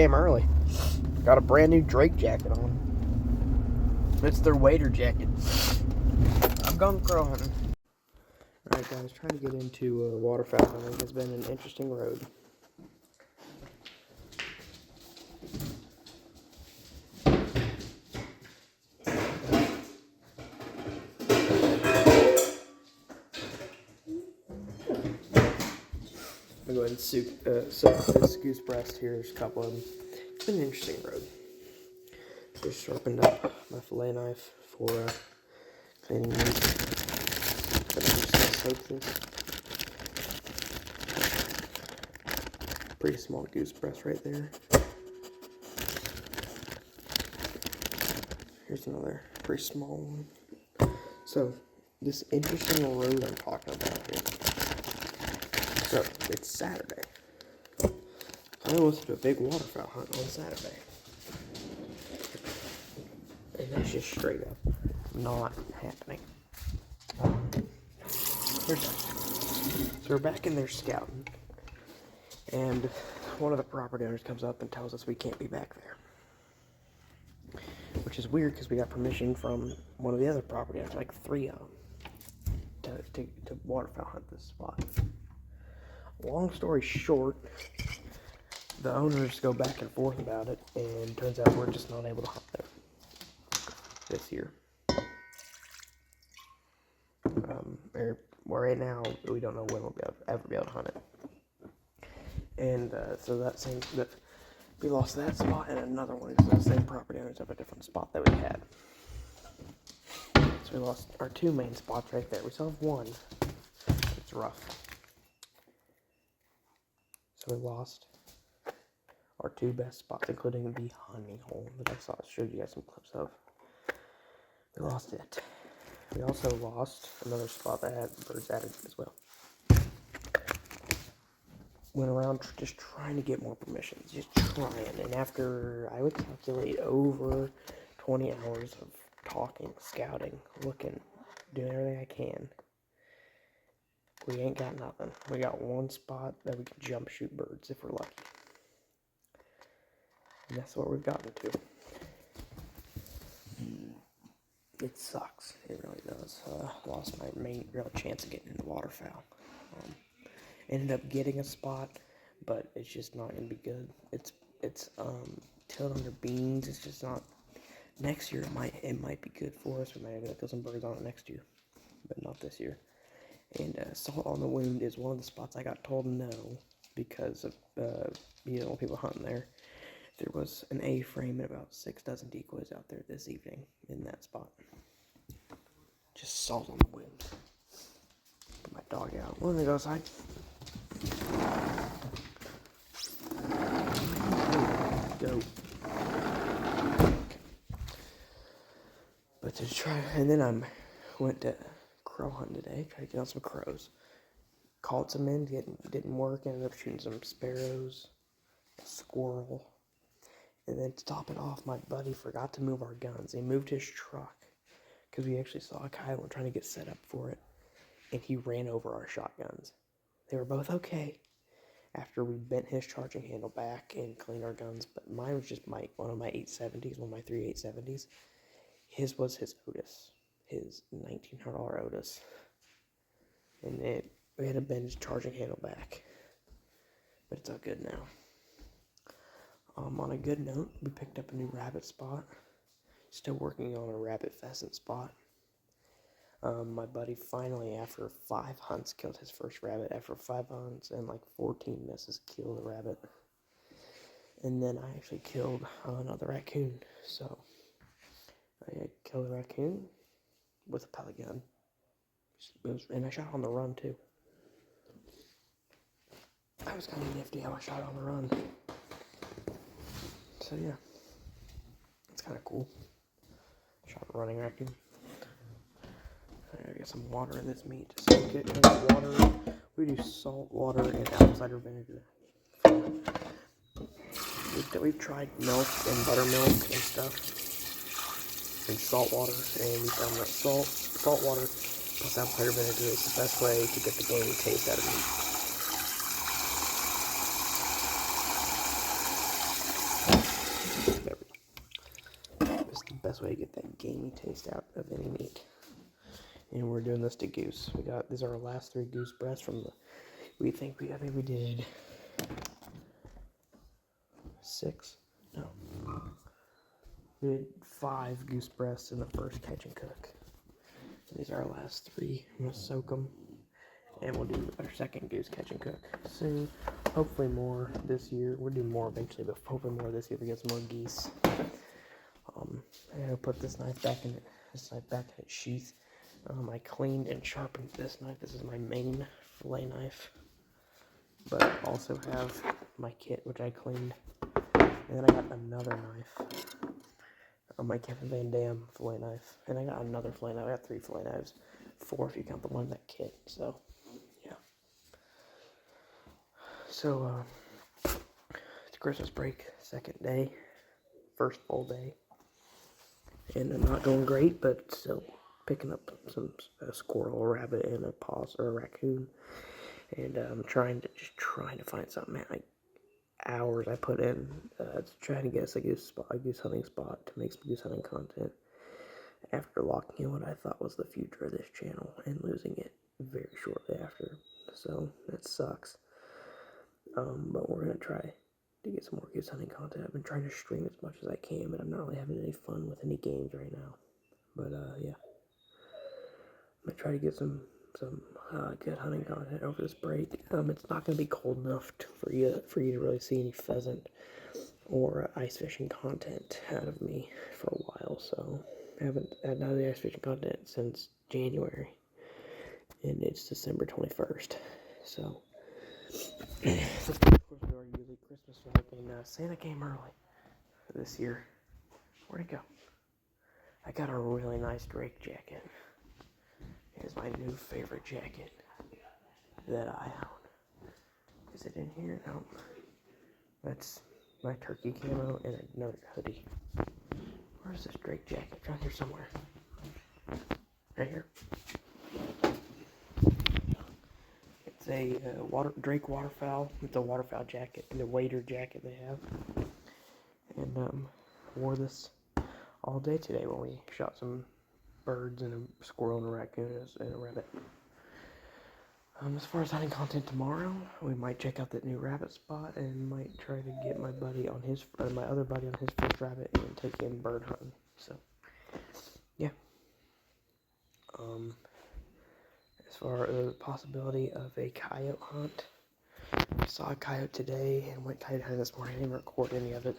damn early. Got a brand new Drake jacket on. It's their waiter jacket. I'm going crow hunting. Alright guys, trying to get into waterfowl hunting has been an interesting road. I'm going to go ahead and soak this goose breast here. There's a couple of them. It's been an interesting road. Just sharpened up my fillet knife for cleaning meat. But I'm just going to soak this. Pretty small goose breast right there. Here's another pretty small one. So, this interesting road I'm talking about here. So, it's Saturday. I went to a big waterfowl hunt on Saturday. And that's just straight up not happening. Here's that. So we're back in there scouting. And one of the property owners comes up and tells us we can't be back there. Which is weird because we got permission from one of the other property owners, like 3 of them, to waterfowl hunt this spot. Long story short, the owners go back and forth about it, and turns out we're just not able to hunt there this year. Well, right now we don't know when we'll ever be able to hunt it, and so that we lost that spot and another one because the same property owners have a different spot that we had. So we lost our 2 main spots right there. We still have one. It's rough. So we lost our 2 best spots, including the honey hole that I showed you guys some clips of. We lost it. We also lost another spot that had birds added as well. Went around just trying to get more permissions, just trying. And after, I would calculate, over 20 hours of talking, scouting, looking, doing everything I can, we ain't got nothing. We got 1 spot that we can jump shoot birds if we're lucky. And that's what we've gotten to. It sucks. It really does. Lost my main real chance of getting into waterfowl. Ended up getting a spot, but it's just not gonna be good. It's tilled under beans. It's just not. Next year it might be good for us. We might have kill some birds on it next year, but not this year. And salt on the wound is one of the spots I got told no because of people hunting there. There was an A-frame and about 6 dozen decoys out there this evening in that spot. Just salt on the wound. Put my dog out. Let me go outside. Go. But to try, and then I went to crow hunt today. Tried to get on some crows. Called some in, didn't work. Ended up shooting some sparrows, a squirrel. And then to top it off, my buddy forgot to move our guns. He moved his truck because we actually saw a coyote trying to get set up for it, and he ran over our shotguns. They were both okay after we bent his charging handle back and cleaned our guns, but mine was just one of my 870s, one of my 3 870s. His was his Otis, his $1,900 Otis, and we had to bend his charging handle back, but it's all good now. On a good note, we picked up a new rabbit spot. Still working on a rabbit pheasant spot. My buddy finally, after 5 hunts, killed his first rabbit. After 5 hunts and like 14 misses, killed a rabbit. And then I actually killed another raccoon. So I killed a raccoon with a pellet gun. And I shot on the run too. I was kind of nifty how I shot on the run. So yeah, it's kind of cool. Shot a running raccoon. I gotta get some water in this meat. So we get water. We do salt water and apple cider vinegar. We've tried milk and buttermilk and stuff, and salt water, and we found that salt water plus apple cider vinegar is the best way to get the gamey taste out of meat. best way to get that gamey taste out of any meat. And we're doing this to goose. These are our last 3 goose breasts from the. I think we did 6. No, we did 5 goose breasts in the first catch and cook. These are our last 3. I'm gonna soak them, and we'll do our second goose catch and cook soon. Hopefully more this year. We'll do more eventually, but hopefully more this year if we get some more geese. I'm gonna put this knife back in its sheath. I cleaned and sharpened this knife. This is my main fillet knife, but I also have my kit, which I cleaned, and then I got another knife, my Kevin Van Dam fillet knife, and I got another fillet knife. I got 3 fillet knives, 4 if you count the one in that kit. So yeah. So it's Christmas break, second day, first full day, and I'm not going great, but still picking up a squirrel, a rabbit, and a possum or a raccoon, and I'm trying to find something. Man, hours I put in trying to get a goose hunting spot to make some goose hunting content after locking in what I thought was the future of this channel and losing it very shortly after. So that sucks. But we're gonna try to get some more goose hunting content. I've been trying to stream as much as I can, but I'm not really having any fun with any games right now. But yeah, I'm gonna try to get some good hunting content over this break. It's not gonna be cold enough for you to really see any pheasant or ice fishing content out of me for a while. So I haven't had none of the ice fishing content since January, and it's December 21st. So of course we are usually Christmas like, and Santa came early this year. Where'd it go? I got a really nice Drake jacket. It's my new favorite jacket that I own. Is it in here? No. That's my turkey camo and another hoodie. Where's this Drake jacket? It's around here somewhere. Right here. It's a Drake waterfowl. It's a waterfowl jacket, and a wader jacket they have. And wore this all day today when we shot some birds and a squirrel and a raccoon and a rabbit. As far as hunting content tomorrow, we might check out that new rabbit spot and might try to get my other buddy on his first rabbit and take him bird hunting. So yeah. As far as the possibility of a coyote hunt, I saw a coyote today and went coyote hunting this morning. I didn't record any of it.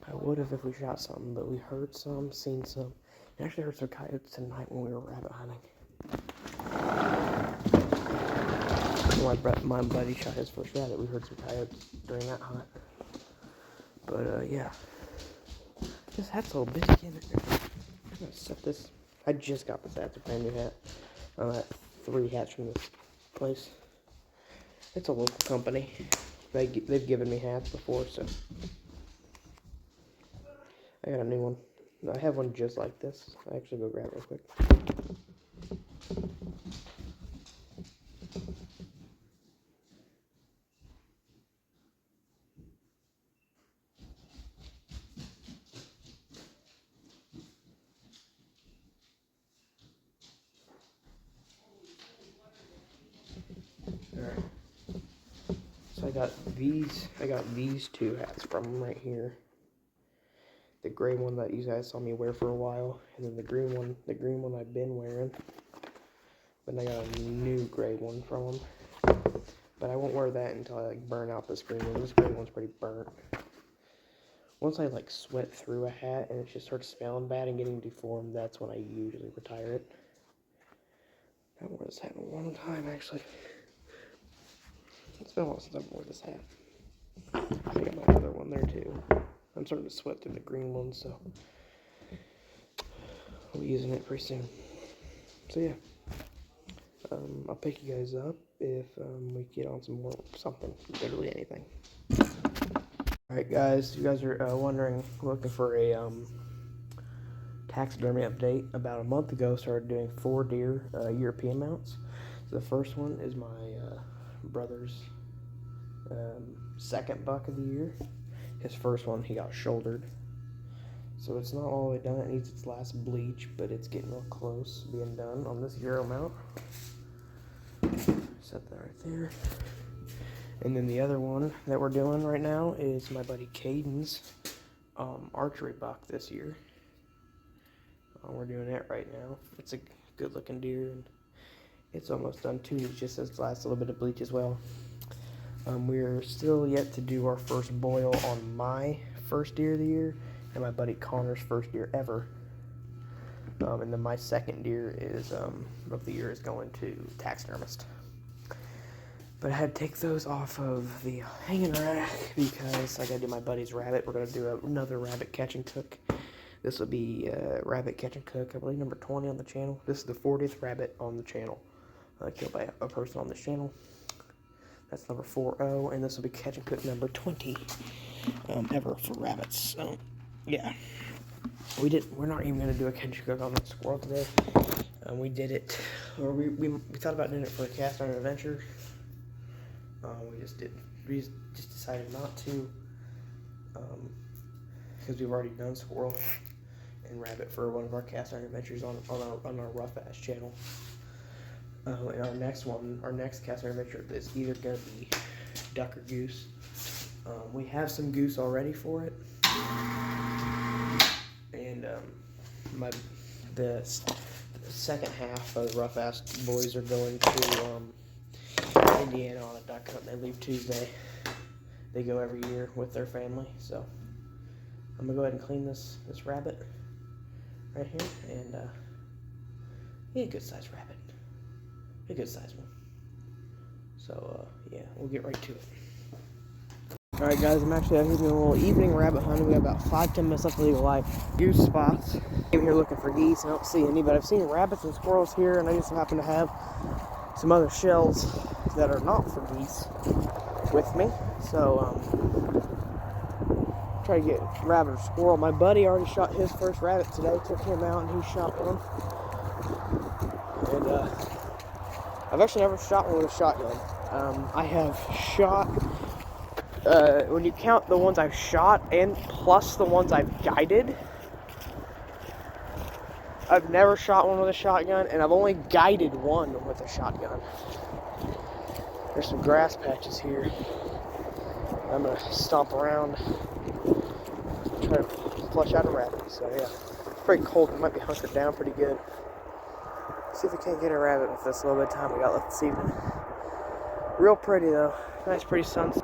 I would have if we shot something, but we heard some, seen some. We actually heard some coyotes tonight when we were rabbit hunting. My buddy shot his first rabbit. We heard some coyotes during that hunt. But yeah, this hat's a little busy, isn't it? I'm gonna set this. I just got this hat. It's a brand new hat. I got 3 hats from this place. It's a local company. They've given me hats before, so I got a new one. I have one just like this. I actually go grab it real quick. Alright. So I got these 2 hats from them right here. The gray one that you guys saw me wear for a while, and then the green one I've been wearing. But I got a new gray one from them. But I won't wear that until I burn out this green one. This green one's pretty burnt. Once I sweat through a hat and it just starts smelling bad and getting deformed, that's when I usually retire it. I haven't worn this hat in a long time, actually. It's been a while since I've worn this hat. I got my other one there too. I'm starting to sweat through the green one, so I'll be using it pretty soon. So yeah, I'll pick you guys up if we get on something, literally anything. Alright guys, you guys are looking for a taxidermy update. About a month ago, started doing 4 deer European mounts. So the first one is my brother's second buck of the year. His first one, he got shouldered. So it's not all the way done. It needs its last bleach, but it's getting real close to being done on this Euro mount. Set that right there. And then the other one that we're doing right now is my buddy Caden's archery buck this year. We're doing that right now. It's a good looking deer, and it's almost done too. It just has the last little bit of bleach as well. We're still yet to do our first boil on my first deer of the year and my buddy Connor's first deer ever. And then my second deer of the year is going to taxidermist. But I had to take those off of the hanging rack because I gotta do my buddy's rabbit. We're gonna do another rabbit catch and cook. This will be rabbit catch and cook, I believe number 20 on the channel. This is the 40th rabbit on the channel, killed by a person on this channel. That's number 40, and this will be catch and cook number 20 ever for rabbits. So yeah, we're not even gonna do a catch and cook on the squirrel today. We did it, or we thought about doing it for a cast iron adventure. We just decided not to, because we've already done squirrel and rabbit for one of our cast iron adventures on our rough ass channel. And our next cast iron adventure is either gonna be duck or goose. We have some goose already for it, and the second half of the rough ass boys are going to Indiana on a duck hunt. They leave Tuesday. They go every year with their family. So I'm gonna go ahead and clean this rabbit right here, and a good sized rabbit, a good sized one. So yeah, we'll get right to it. All right, guys, I'm actually out here doing a little evening rabbit hunting. We got about 5-10 minutes left of legal life. Goose spots. Came here looking for geese. I don't see any, but I've seen rabbits and squirrels here, and I just happen to have some other shells that are not for geese with me. So try to get rabbit or squirrel. My buddy already shot his first rabbit today. Took him out and he shot one. And I've actually never shot one with a shotgun. I have shot, when you count the ones I've shot and plus the ones I've guided, I've never shot one with a shotgun, and I've only guided one with a shotgun. There's some grass patches here. I'm gonna stomp around, try to flush out a rabbit. So yeah, it's pretty cold. It might be hunkered down pretty good. See if we can't get a rabbit with this little bit of time we got left this evening. Real pretty though. Nice pretty sunset.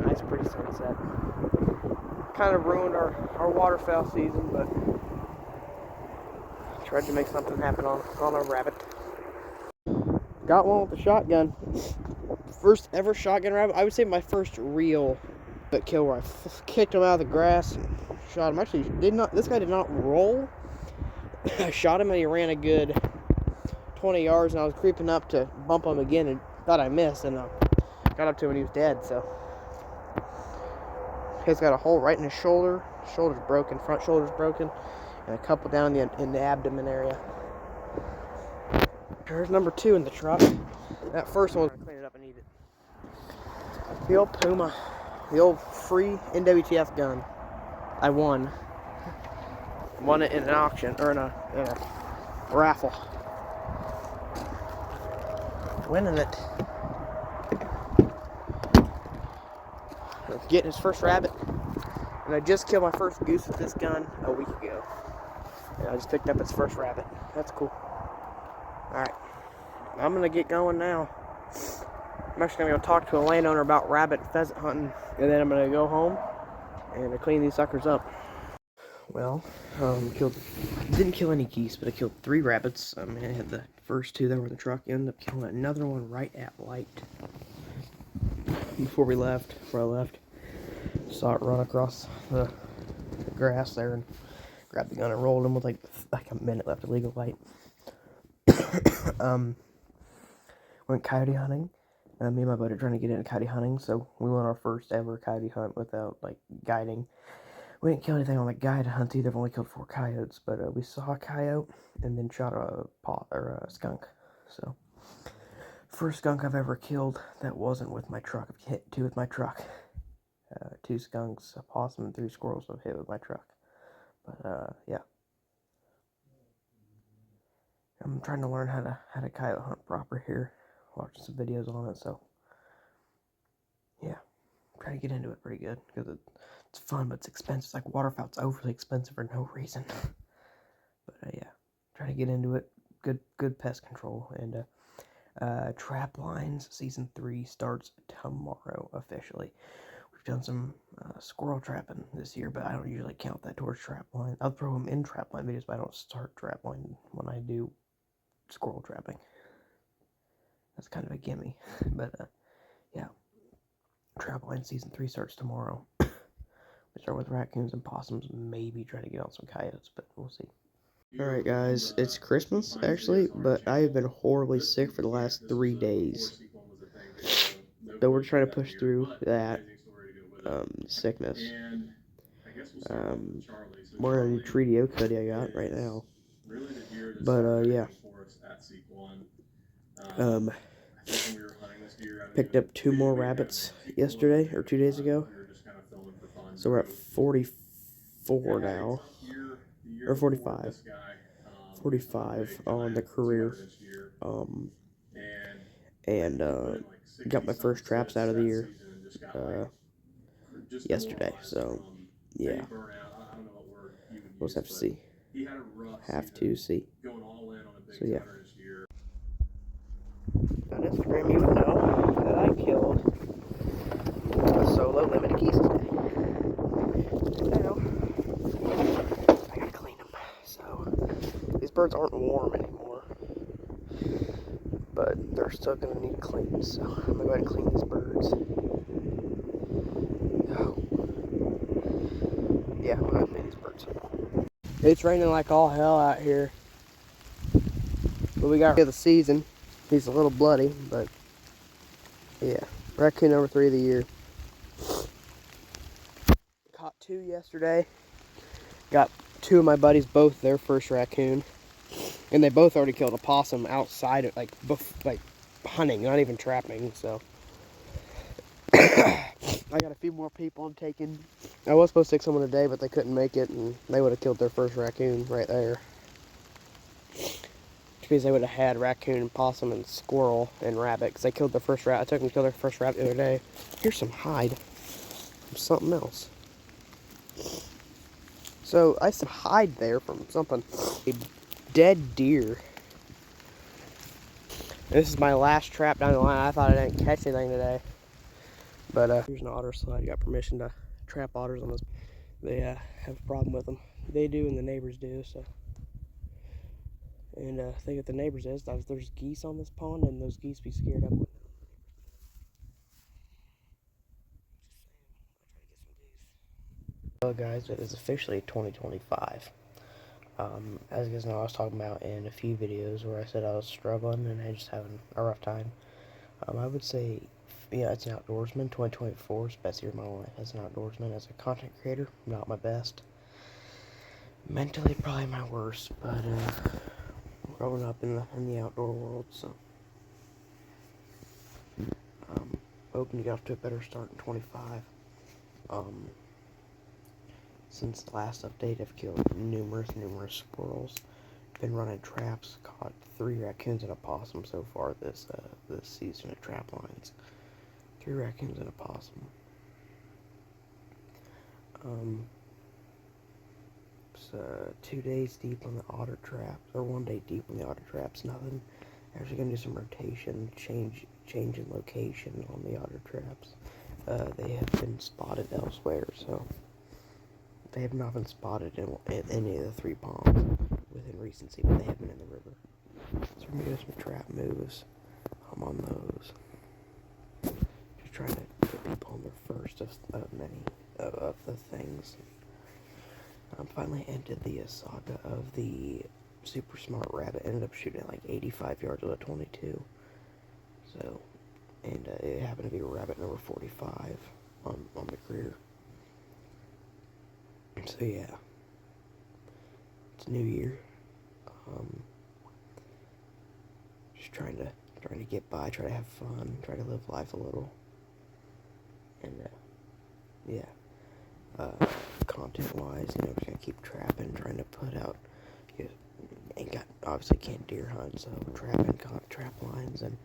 Nice pretty sunset. Kind of ruined our waterfowl season, but tried to make something happen on a rabbit. Got one with a shotgun. First ever shotgun rabbit. I would say my first real kill where I kicked him out of the grass and shot him. Actually, this guy did not roll. I shot him and he ran a good 20 yards, and I was creeping up to bump him again and thought I missed, and got up to him and he was dead. So he's got a hole right in his shoulder. Shoulder's broken, front shoulder's broken, and a couple down in the abdomen area. There's number 2 in the truck. That first one, I'll clean it up and eat it. The old Puma, the old free NWTF gun. I won it in an auction, or in a raffle. Winning it. Getting his first rabbit, and I just killed my first goose with this gun a week ago. And I just picked up its first rabbit. That's cool. Alright, I'm gonna get going now. I'm actually gonna go talk to a landowner about rabbit and pheasant hunting, and then I'm gonna go home and clean these suckers up. Well, didn't kill any geese, but I killed 3 rabbits. I had the first 2 that were in the truck. Ended up killing another one right at light. Before I left, saw it run across the grass there and grabbed the gun and rolled him with like a minute left of legal light. Went coyote hunting. Me and my buddy are trying to get into coyote hunting, so we went our first ever coyote hunt without guiding. We didn't kill anything on the guide hunt either. I've only killed 4 coyotes, but we saw a coyote and then shot a skunk. So first skunk I've ever killed that wasn't with my truck. I've hit 2 with my truck. 2 skunks, a possum, and 3 squirrels I've hit with my truck. But yeah, I'm trying to learn how to coyote hunt proper here. Watching some videos on it, so yeah, I'm trying to get into it pretty good because it's fun, but it's expensive. It's like waterfowl's overly expensive for no reason. But yeah, trying to get into it. Good pest control, and Trap Lines Season 3 starts tomorrow officially. We've done some squirrel trapping this year, but I don't usually count that towards trap line. I'll throw them in trap line videos, but I don't start trap line when I do squirrel trapping. That's kind of a gimme. But yeah, Trap Line Season 3 starts tomorrow. We start with raccoons and possums, maybe try to get on some coyotes, but we'll see. Alright guys, it's Christmas actually, but I have been horribly sick for the last 3 days. So we're trying to push through that sickness. Wearing a new Treaty Oak hoodie I got right now. But yeah. Picked up 2 more rabbits yesterday, or 2 days ago. So we're at 44 now. Or 45. 45 on the career. And got my first traps out of the year yesterday. So yeah, we'll just have to see. Have to see. So yeah. On Instagram, you would know that I killed a solo limited geese today. And now I gotta clean them. So these birds aren't warm anymore, but they're still gonna need cleaned. So I'm gonna go ahead and clean these birds. Oh. Yeah, I'm gonna clean these birds. It's raining like all hell out here, but we got the season. He's a little bloody, but yeah, raccoon number 3 of the year. Caught 2 yesterday. Got 2 of my buddies, both their first raccoon, and they both already killed a possum outside of like hunting, not even trapping. So I got a few more people I'm taking. I was supposed to take someone today, but they couldn't make it, and they would have killed their first raccoon right there. Which means they would have had raccoon and possum and squirrel and rabbit, because they killed their first rabbit. I took them to kill their first rabbit the other day. Here's some hide from something else. So I some hide there from something. A dead deer. This is my last trap down the line. I thought I didn't catch anything today. But here's an otter slide. You got permission to trap otters on this. They have a problem with them. They do, and the neighbors do. So, and the thing with the neighbors is there's geese on this pond, and those geese be scared up with them. Well, guys, it is officially 2025. As you guys know, I was talking about in a few videos where I said I was struggling and I just having a rough time. I would say, yeah, as an outdoorsman, 2024 is the best year of my life. As an outdoorsman, as a content creator, not my best. Mentally, probably my worst, but growing up in the outdoor world, so hoping to get off to a better start in 25. Since the last update, I've killed numerous squirrels. Been running traps, caught 3 raccoons and a possum so far this season at Trap Lines. 3 raccoons and a possum. It's 2 days deep on the otter traps, or 1 day deep on the otter traps. Nothing. Actually gonna do some rotation, change in location on the otter traps. They have been spotted elsewhere, so they have not been spotted in any of the 3 ponds within recency, but they have been in the river. So we're gonna do some trap moves. I'm on those. Just trying to get people on their first of many of the things. Finally ended the saga of the super smart rabbit. Ended up shooting at like 85 yards with a 22. So, and it happened to be rabbit number 45 on the career. So yeah, it's New Year. Just trying to get by, try to have fun, try to live life a little, and yeah, content-wise, you know, just gonna keep trapping, trying to put out, you know, ain't got, obviously can't deer hunt, so trapping, trap lines, and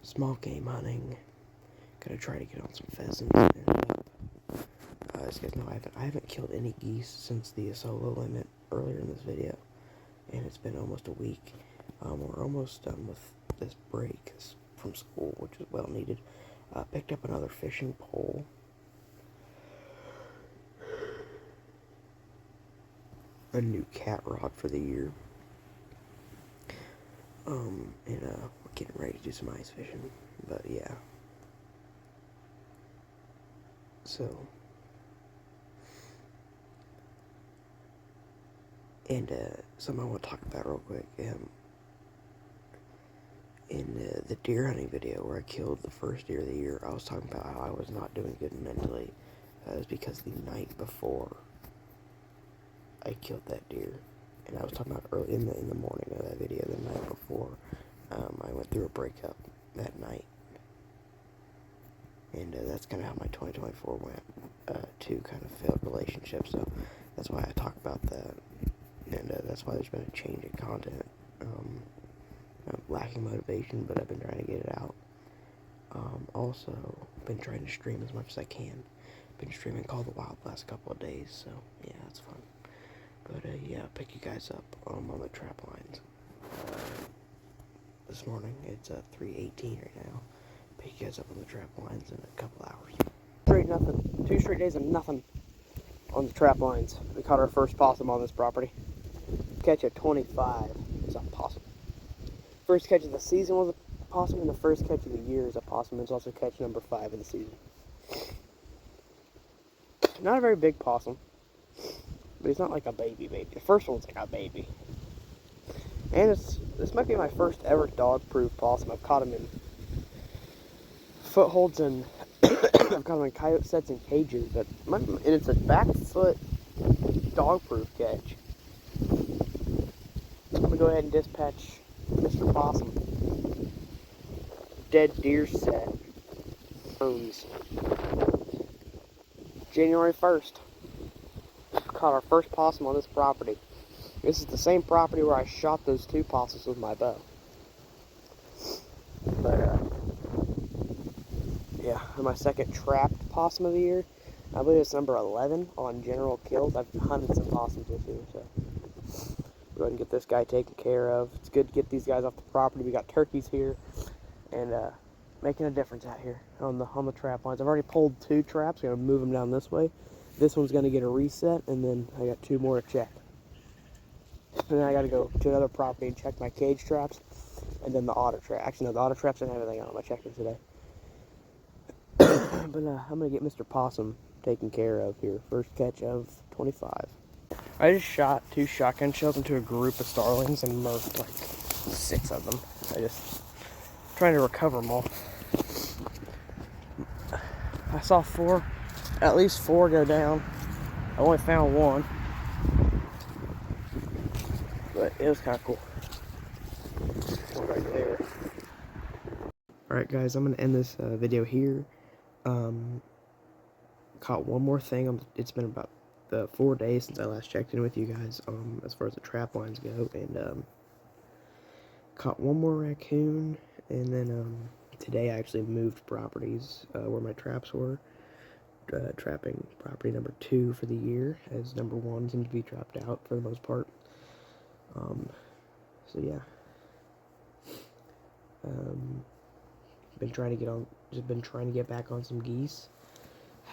small game hunting. Gonna try to get on some pheasants, and, as you guys know, I haven't killed any geese since the solo limit earlier in this video, and it's been almost a week. We're almost done with this break from school, which is well needed. Picked up another fishing pole. A new cat rod for the year. And we're getting ready to do some ice fishing. But yeah. So, and something I want to talk about real quick. In the deer hunting video where I killed the first deer of the year, I was talking about how I was not doing good mentally. It was because the night before I killed that deer, and I was talking about early in the morning of that video, the night before, I went through a breakup that night, and that's kind of how my 2024 went. Two kind of failed relationships, so that's why I talk about that, and that's why there's been a change in content. I'm lacking motivation, but I've been trying to get it out. Also, been trying to stream as much as I can. Been streaming Call of the Wild the last couple of days, so yeah, that's fun. But yeah, I'll pick you guys up on the trap lines. This morning, it's 3:18 right now. Pick you guys up on the trap lines in a couple hours. Straight nothing. 2 straight days of nothing on the trap lines. We caught our first possum on this property. Catch of 25 is a possum. First catch of the season was a possum, and the first catch of the year is a possum. It's also catch number 5 of the season. Not a very big possum, but he's not like a baby. The first one's like a baby. And this might be my first ever dog-proof possum. I've caught him in footholds and I've caught him in coyote sets and cages, but and it's a back foot dog-proof catch. I'm gonna go ahead and dispatch Mr. Possum. Dead deer set. Bones. January 1st. Caught our first possum on this property. This is the same property where I shot those 2 possums with my bow. But, yeah, my second trapped possum of the year. I believe it's number 11 on general kills. I've hunted some possums this year, so go ahead and get this guy taken care of. It's good to get these guys off the property. We got turkeys here, and making a difference out here on the trap lines. I've already pulled 2 traps. I'm gonna move them down this way. This one's gonna get a reset, and then I got 2 more to check. And then I gotta go to another property and check my cage traps, and then the otter trap. Actually, no, the otter traps didn't have anything on them. I checked them today. But I'm gonna get Mr. Possum taken care of here. First catch of 25. I just shot 2 shotgun shells into a group of starlings and murked like 6 of them. I just trying to recover them all. I saw at least 4 go down. I only found 1, but it was kind of cool. Right there. Alright guys, I'm going to end this video here. Caught one more thing. It's been about 4 days since I last checked in with you guys as far as the trap lines go, and caught one more raccoon, and then today I actually moved properties where my traps were. Trapping property number 2 for the year, as number 1 seems to be trapped out for the most part. So yeah. Been trying to get back on some geese.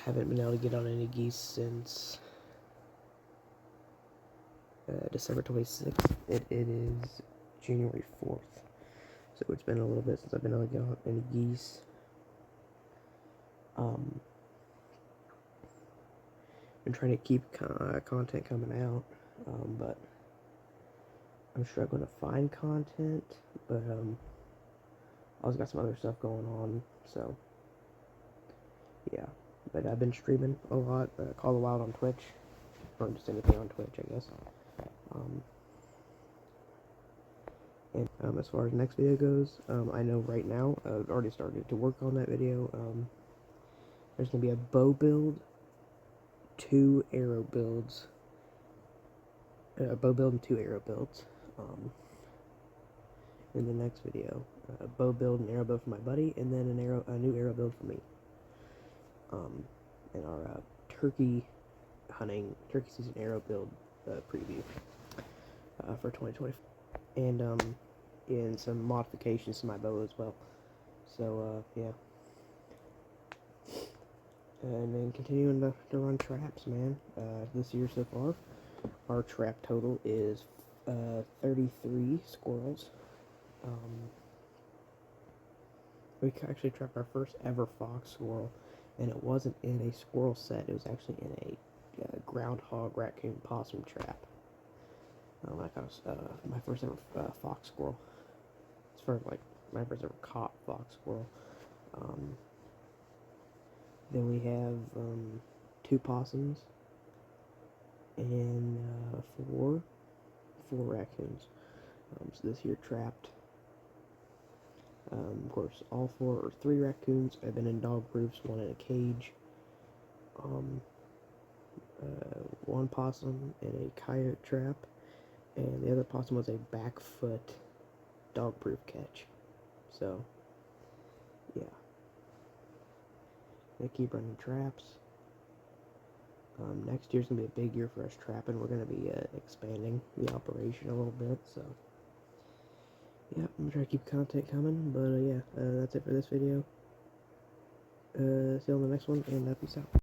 Haven't been able to get on any geese since December 26th. It is January 4th. So it's been a little bit since I've been able to get on any geese. Been trying to keep content coming out, but I'm struggling to find content, but I also got some other stuff going on, so yeah. But I've been streaming a lot, Call of the Wild on Twitch, or just anything on Twitch, I guess. And as far as next video goes, I know right now I've already started to work on that video. There's gonna be a bow build 2 arrow builds, a bow build and 2 arrow builds. In the next video, a bow build and arrow build for my buddy, and then a new arrow build for me. In our turkey season arrow build preview for 2020, and in some modifications to my bow as well. So yeah, and then continuing to run traps, man. This year so far, our trap total is 33 squirrels. We actually trapped our first ever fox squirrel, and it wasn't in a squirrel set. It was actually in a groundhog, raccoon, possum trap. Like my first ever fox squirrel. As far as like my first ever caught fox squirrel. Then we have 2 possums and 4 raccoons. So this year trapped. Of course, all 4 or 3 raccoons have been in dog proofs, 1 in a cage. 1 possum in a coyote trap, and the other possum was a back foot dog proof catch. So, yeah. They keep running traps. Next year's gonna be a big year for us trapping. We're gonna be expanding the operation a little bit, so yeah, I'm gonna try to keep content coming, but yeah, that's it for this video. See you on the next one, and peace out.